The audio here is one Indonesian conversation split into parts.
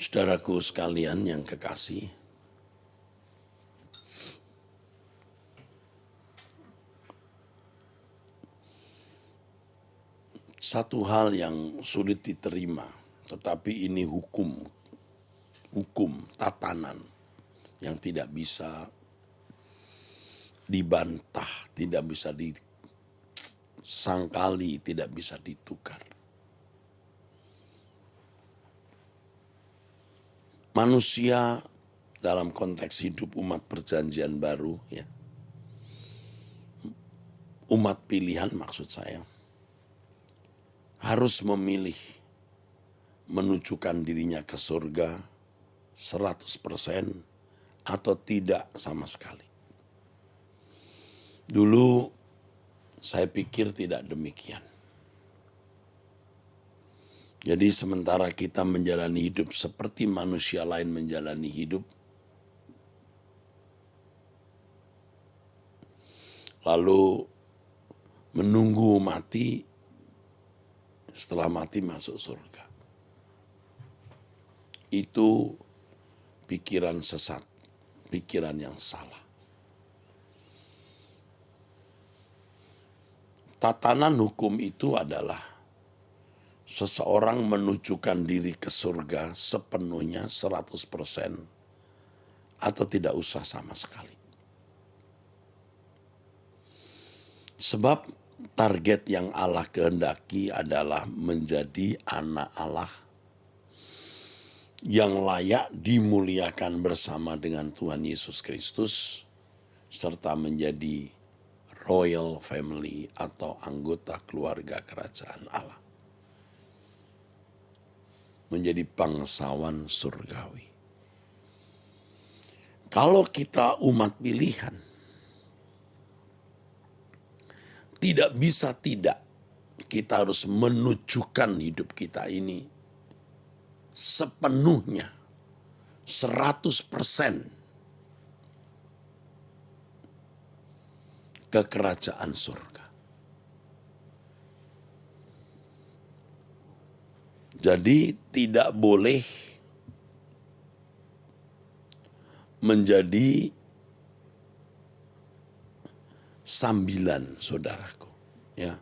Saudaraku sekalian yang kekasih, satu hal yang sulit diterima, tetapi ini hukum, tatanan yang tidak bisa dibantah, tidak bisa disangkali, tidak bisa ditukar. Manusia dalam konteks hidup umat perjanjian baru, ya, umat pilihan maksud saya, harus memilih menunjukkan dirinya ke surga 100% atau tidak sama sekali. Dulu saya pikir tidak demikian. Jadi sementara kita menjalani hidup seperti manusia lain menjalani hidup, lalu menunggu mati, setelah mati masuk surga. Itu pikiran sesat, pikiran yang salah. Tatanan hukum itu adalah seseorang menunjukkan diri ke surga sepenuhnya 100% atau tidak usah sama sekali. Sebab target yang Allah kehendaki adalah menjadi anak Allah yang layak dimuliakan bersama dengan Tuhan Yesus Kristus serta menjadi royal family atau anggota keluarga kerajaan Allah. Menjadi bangsawan surgawi. Kalau kita umat pilihan, tidak bisa tidak, kita harus menunjukkan hidup kita ini sepenuhnya, 100% ke kerajaan surga. Jadi tidak boleh menjadi sambilan, saudaraku. Ya.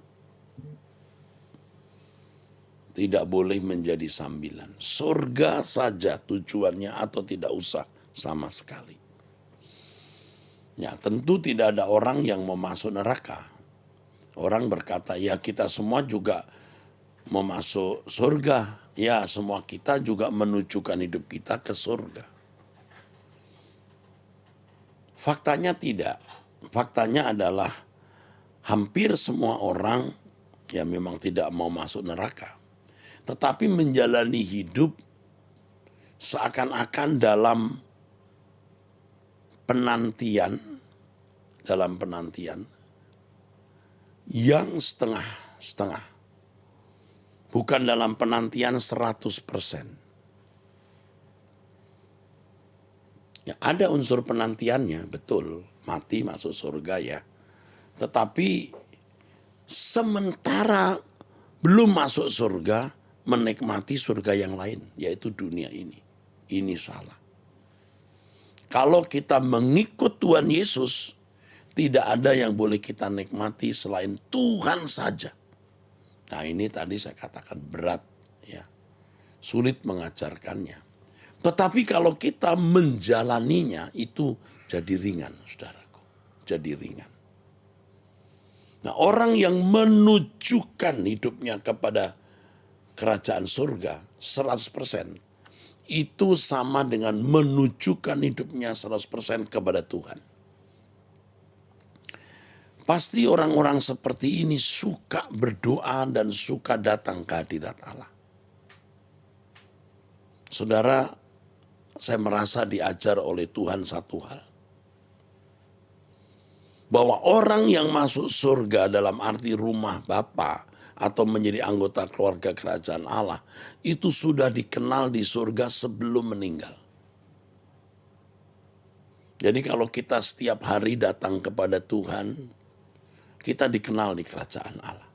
Tidak boleh menjadi sambilan. Surga saja tujuannya atau tidak usah sama sekali. Ya, tentu tidak ada orang yang mau masuk neraka. Orang berkata, ya kita semua juga mau masuk surga, ya semua kita juga menunjukkan hidup kita ke surga. Faktanya tidak. Faktanya adalah hampir semua orang ya memang tidak mau masuk neraka. Tetapi menjalani hidup seakan-akan dalam penantian yang setengah-setengah. Bukan dalam penantian 100%. Ya, ada unsur penantiannya, betul. Mati masuk surga ya. Tetapi sementara belum masuk surga, menikmati surga yang lain, yaitu dunia ini. Ini salah. Kalau kita mengikut Tuhan Yesus, tidak ada yang boleh kita nikmati selain Tuhan saja. Nah ini tadi saya katakan berat, ya, sulit mengajarkannya. Tetapi kalau kita menjalaninya itu jadi ringan, saudaraku, jadi ringan. Nah orang yang menunjukkan hidupnya kepada kerajaan surga 100%, itu sama dengan menunjukkan hidupnya 100% kepada Tuhan. Pasti orang-orang seperti ini suka berdoa dan suka datang ke hadirat Allah. Saudara, saya merasa diajar oleh Tuhan satu hal. Bahwa orang yang masuk surga dalam arti rumah Bapa atau menjadi anggota keluarga kerajaan Allah, itu sudah dikenal di surga sebelum meninggal. Jadi kalau kita setiap hari datang kepada Tuhan, kita dikenal di kerajaan Allah.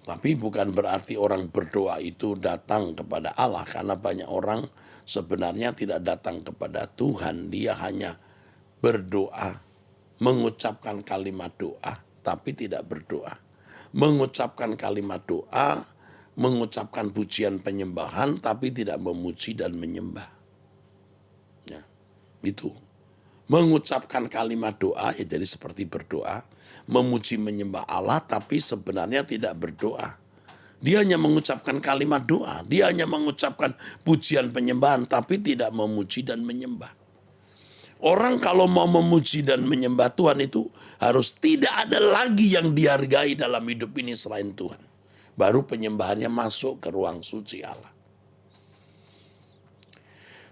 Tapi bukan berarti orang berdoa itu datang kepada Allah, karena banyak orang sebenarnya tidak datang kepada Tuhan. Dia hanya berdoa, mengucapkan kalimat doa, tapi tidak berdoa. Mengucapkan kalimat doa, mengucapkan pujian penyembahan, tapi tidak memuji dan menyembah. Ya, itu. Mengucapkan kalimat doa, ya jadi seperti berdoa. Memuji menyembah Allah, tapi sebenarnya tidak berdoa. Dia hanya mengucapkan kalimat doa. Dia hanya mengucapkan pujian penyembahan, tapi tidak memuji dan menyembah. Orang kalau mau memuji dan menyembah Tuhan itu harus tidak ada lagi yang dihargai dalam hidup ini selain Tuhan. Baru penyembahannya masuk ke ruang suci Allah.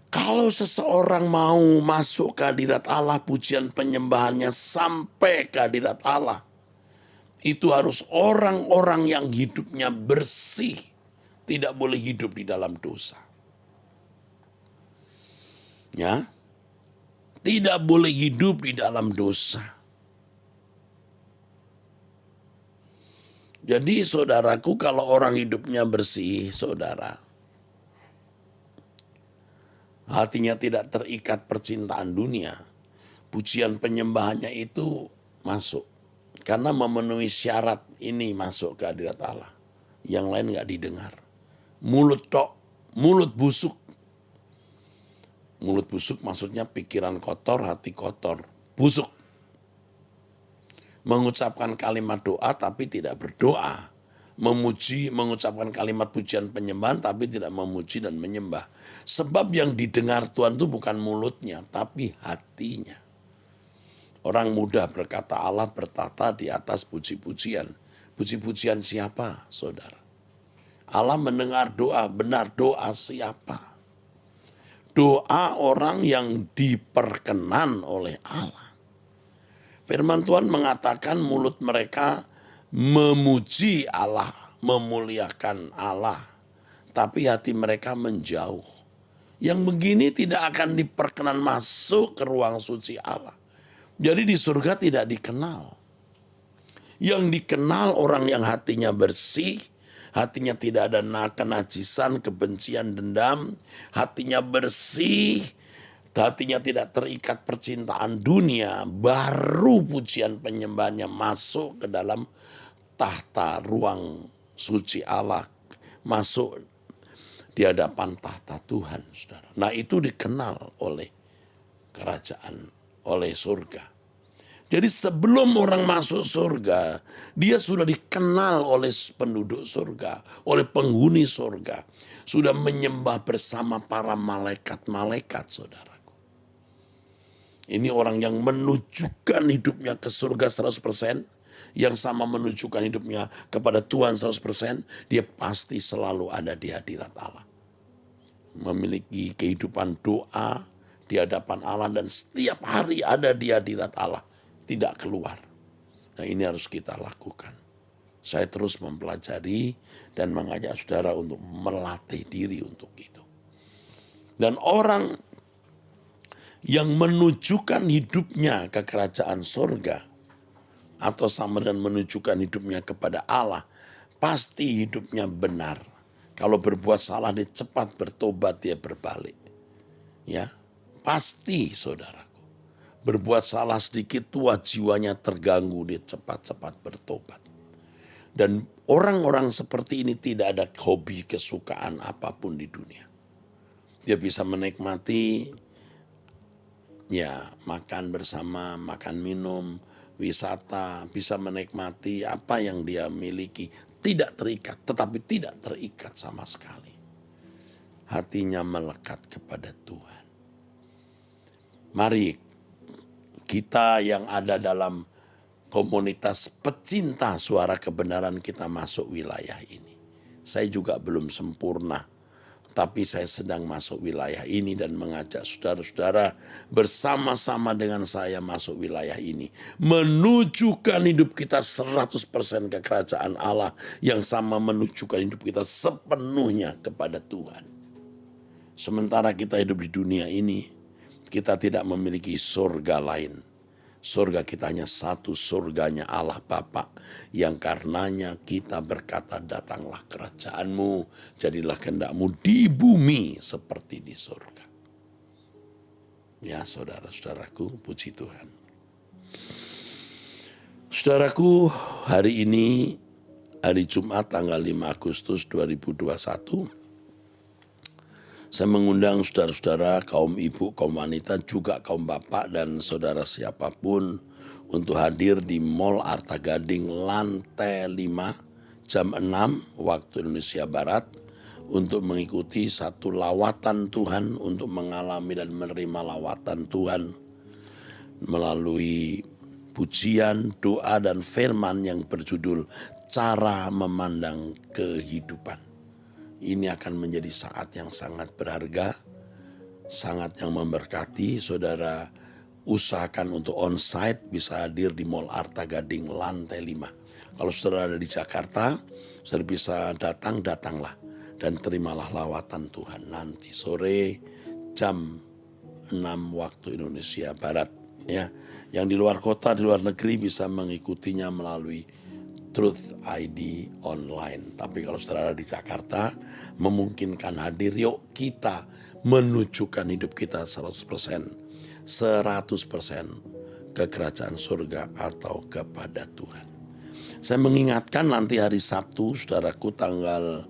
Kalau seseorang mau masuk ke hadirat Allah, pujian penyembahannya sampai ke hadirat Allah, itu harus orang-orang yang hidupnya bersih, tidak boleh hidup di dalam dosa. Ya, tidak boleh hidup di dalam dosa. Jadi saudaraku, kalau orang hidupnya bersih, saudara, hatinya tidak terikat percintaan dunia, pujian penyembahannya itu masuk. Karena memenuhi syarat ini masuk ke hadirat Allah. Yang lain gak didengar. Mulut tok, mulut busuk. Mulut busuk maksudnya pikiran kotor, hati kotor, busuk. Mengucapkan kalimat doa tapi tidak berdoa. Memuji, mengucapkan kalimat pujian penyembahan tapi tidak memuji dan menyembah. Sebab yang didengar Tuhan itu bukan mulutnya, tapi hatinya. Orang mudah berkata Allah bertata di atas puji-pujian. Puji-pujian siapa, saudara? Allah mendengar doa, benar doa siapa? Doa orang yang diperkenan oleh Allah. Firman Tuhan mengatakan mulut mereka memuji Allah, memuliakan Allah. Tapi hati mereka menjauh. Yang begini tidak akan diperkenan masuk ke ruang suci Allah. Jadi di surga tidak dikenal. Yang dikenal orang yang hatinya bersih, hatinya tidak ada kenajisan, kebencian, dendam, hatinya bersih, hatinya tidak terikat percintaan dunia, baru pujian penyembahannya masuk ke dalam tahta ruang suci Allah, masuk di hadapan tahta Tuhan, saudara. Nah itu dikenal oleh kerajaan, oleh surga. Jadi sebelum orang masuk surga, dia sudah dikenal oleh penduduk surga, oleh penghuni surga. Sudah menyembah bersama para malaikat-malaikat, saudaraku. Ini orang yang menunjukkan hidupnya ke surga 100%, yang sama menunjukkan hidupnya kepada Tuhan 100%, dia pasti selalu ada di hadirat Allah. Memiliki kehidupan doa di hadapan Allah dan setiap hari ada di hadirat Allah, tidak keluar. Nah ini harus kita lakukan. Saya terus mempelajari dan mengajak saudara untuk melatih diri untuk itu. Dan orang yang menunjukkan hidupnya ke kerajaan surga, atau sama dengan menunjukkan hidupnya kepada Allah, pasti hidupnya benar. Kalau berbuat salah dia cepat bertobat, dia berbalik. Ya, pasti saudaraku. Berbuat salah sedikit tua jiwanya terganggu, dia cepat-cepat bertobat. Dan orang-orang seperti ini tidak ada hobi kesukaan apapun di dunia. Dia bisa menikmati ya makan bersama, makan minum, wisata, bisa menikmati apa yang dia miliki. Tidak terikat, tetapi tidak terikat sama sekali. Hatinya melekat kepada Tuhan. Mari kita yang ada dalam komunitas pecinta suara kebenaran kita masuk wilayah ini. Saya juga belum sempurna, tapi saya sedang masuk wilayah ini dan mengajak saudara-saudara bersama-sama dengan saya masuk wilayah ini. Menunjukkan hidup kita 100% ke kerajaan Allah, yang sama menunjukkan hidup kita sepenuhnya kepada Tuhan. Sementara kita hidup di dunia ini, kita tidak memiliki surga lain. Surga kita hanya satu, surganya Allah Bapa, yang karenanya kita berkata, datanglah kerajaanmu, jadilah kehendakmu di bumi seperti di surga. Ya saudara-saudaraku, puji Tuhan. Saudaraku, hari ini, hari Jumat tanggal 5 Agustus 2021, saya mengundang saudara-saudara, kaum ibu, kaum wanita, juga kaum bapak dan saudara siapapun untuk hadir di Mall Arta Gading lantai 5 jam 6 waktu Indonesia Barat untuk mengikuti satu lawatan Tuhan, untuk mengalami dan menerima lawatan Tuhan melalui pujian, doa, dan firman yang berjudul Cara Memandang Kehidupan. Ini akan menjadi saat yang sangat berharga, sangat yang memberkati. Saudara usahakan untuk onsite bisa hadir di Mall Arta Gading lantai 5. Kalau saudara ada di Jakarta, saudara bisa datanglah dan terimalah lawatan Tuhan nanti sore jam 6 waktu Indonesia Barat. Ya, yang di luar kota, di luar negeri bisa mengikutinya melalui Truth ID online. Tapi kalau saudara di Jakarta memungkinkan hadir, yuk kita menunjukkan hidup kita 100% ke kerajaan surga atau kepada Tuhan. Saya mengingatkan nanti hari Sabtu, saudaraku, tanggal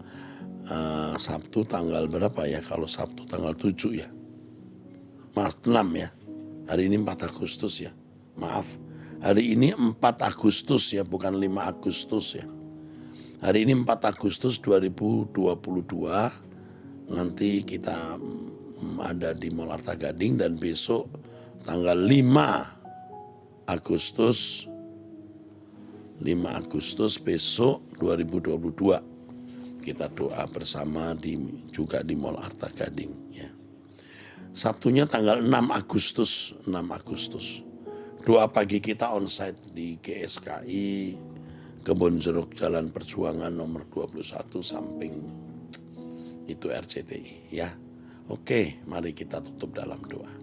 Sabtu tanggal berapa ya? Kalau Sabtu tanggal 7 ya. 6 ya. Hari ini 4 Agustus ya. Maaf. Hari ini 4 Agustus ya, bukan 5 Agustus ya. Hari ini 4 Agustus 2022. Nanti kita ada di Mall Arta Gading, dan besok tanggal 5 Agustus besok 2022 kita doa bersama juga di Mall Arta Gading ya. Sabtunya tanggal 6 Agustus. Doa pagi kita onsite di GSKI Kebon Jeruk Jalan Perjuangan nomor 21 samping itu RCTI ya. Oke, mari kita tutup dalam doa.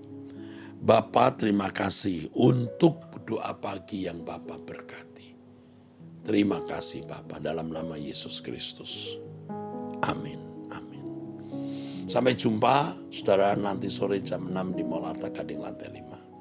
Bapa, terima kasih untuk doa pagi yang Bapa berkati. Terima kasih Bapa, dalam nama Yesus Kristus. Amin. Amin. Sampai jumpa saudara nanti sore jam 6 di Mall Arta Gading lantai 5.